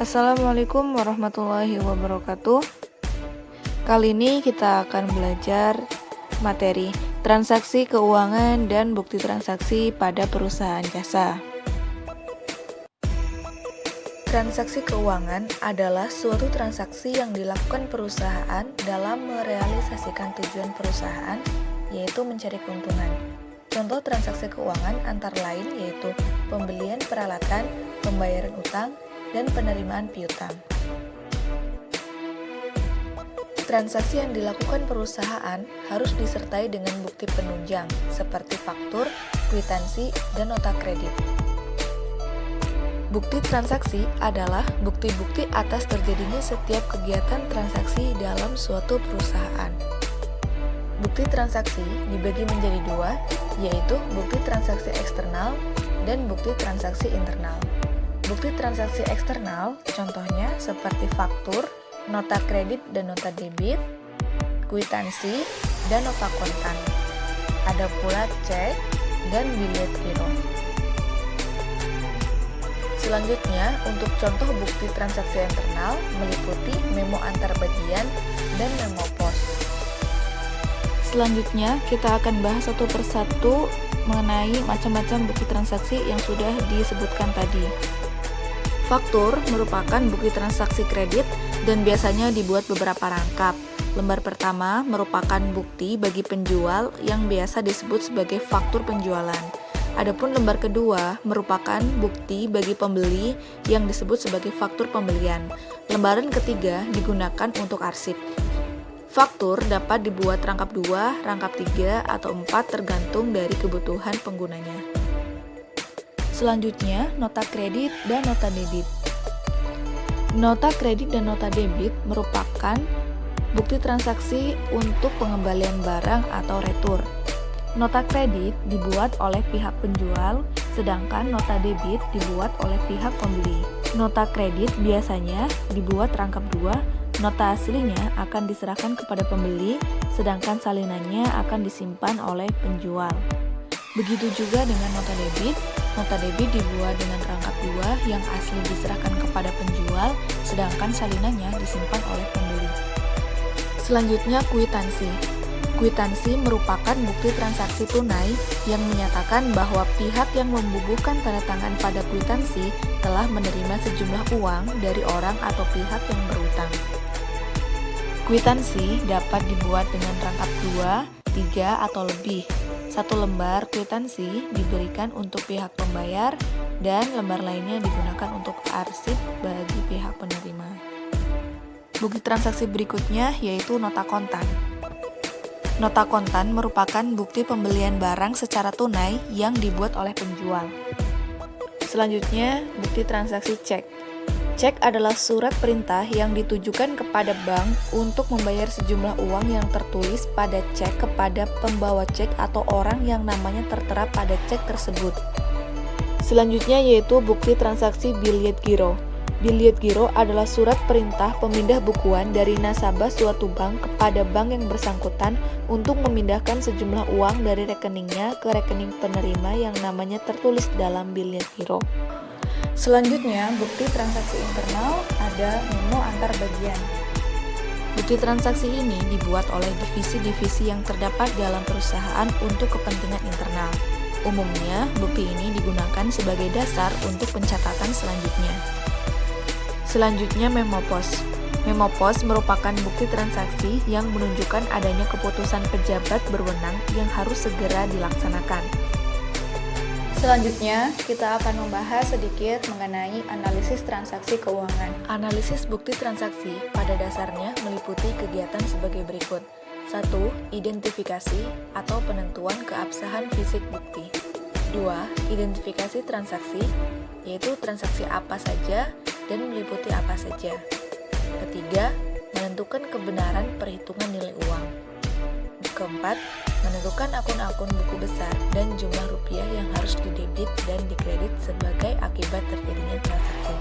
Assalamualaikum warahmatullahi wabarakatuh. Kali ini kita akan belajar materi transaksi keuangan dan bukti transaksi pada perusahaan jasa. Transaksi keuangan adalah suatu transaksi yang dilakukan perusahaan dalam merealisasikan tujuan perusahaan, yaitu mencari keuntungan. Contoh transaksi keuangan antara lain yaitu pembelian peralatan, pembayaran utang, dan penerimaan piutang. Transaksi yang dilakukan perusahaan harus disertai dengan bukti penunjang seperti faktur, kwitansi, dan nota kredit. Bukti transaksi adalah bukti-bukti atas terjadinya setiap kegiatan transaksi dalam suatu perusahaan. Bukti transaksi dibagi menjadi dua, yaitu bukti transaksi eksternal dan bukti transaksi internal. Bukti transaksi eksternal contohnya seperti faktur, nota kredit dan nota debit, kwitansi, dan nota kontan. Ada pula cek dan biliet giro. Selanjutnya, untuk contoh bukti transaksi internal meliputi memo antar bagian dan memo pos. Selanjutnya, kita akan bahas satu persatu mengenai macam-macam bukti transaksi yang sudah disebutkan tadi. Faktur merupakan bukti transaksi kredit dan biasanya dibuat beberapa rangkap. Lembar pertama merupakan bukti bagi penjual yang biasa disebut sebagai faktur penjualan. Adapun lembar kedua merupakan bukti bagi pembeli yang disebut sebagai faktur pembelian. Lembaran ketiga digunakan untuk arsip. Faktur dapat dibuat rangkap 2, rangkap 3, atau 4 tergantung dari kebutuhan penggunanya. Selanjutnya, nota kredit dan nota debit. Nota kredit dan nota debit merupakan bukti transaksi untuk pengembalian barang atau retur. Nota kredit dibuat oleh pihak penjual, sedangkan nota debit dibuat oleh pihak pembeli. Nota kredit biasanya dibuat rangkap 2, nota aslinya akan diserahkan kepada pembeli, sedangkan salinannya akan disimpan oleh penjual. Begitu juga dengan nota debit. Nota debit dibuat dengan rangkap 2 yang asli diserahkan kepada penjual, sedangkan salinannya disimpan oleh pembeli. Selanjutnya, kwitansi. Kwitansi merupakan bukti transaksi tunai yang menyatakan bahwa pihak yang membubuhkan tanda tangan pada kwitansi telah menerima sejumlah uang dari orang atau pihak yang berutang. Kwitansi dapat dibuat dengan rangkap 2, 3, atau lebih. Satu lembar kwitansi diberikan untuk pihak pembayar dan lembar lainnya digunakan untuk arsip bagi pihak penerima. Bukti transaksi berikutnya yaitu nota kontan. Nota kontan merupakan bukti pembelian barang secara tunai yang dibuat oleh penjual. Selanjutnya, bukti transaksi cek. Cek adalah surat perintah yang ditujukan kepada bank untuk membayar sejumlah uang yang tertulis pada cek kepada pembawa cek atau orang yang namanya tertera pada cek tersebut. Selanjutnya yaitu bukti transaksi biliet giro. Biliet giro adalah surat perintah pemindah bukuan dari nasabah suatu bank kepada bank yang bersangkutan untuk memindahkan sejumlah uang dari rekeningnya ke rekening penerima yang namanya tertulis dalam biliet giro. Selanjutnya, bukti transaksi internal ada memo antar bagian. Bukti transaksi ini dibuat oleh divisi-divisi yang terdapat dalam perusahaan untuk kepentingan internal. Umumnya, bukti ini digunakan sebagai dasar untuk pencatatan selanjutnya. Selanjutnya, memo pos. Memo pos merupakan bukti transaksi yang menunjukkan adanya keputusan pejabat berwenang yang harus segera dilaksanakan. Selanjutnya, kita akan membahas sedikit mengenai analisis transaksi keuangan. Analisis bukti transaksi pada dasarnya meliputi kegiatan sebagai berikut. 1. Identifikasi atau penentuan keabsahan fisik bukti. 2. Identifikasi transaksi, yaitu transaksi apa saja dan meliputi apa saja. Ketiga, menentukan kebenaran perhitungan nilai uang. Keempat, menentukan akun-akun buku besar dan jumlah rupiah yang harus didebit dan dikredit sebagai akibat terjadinya transaksi.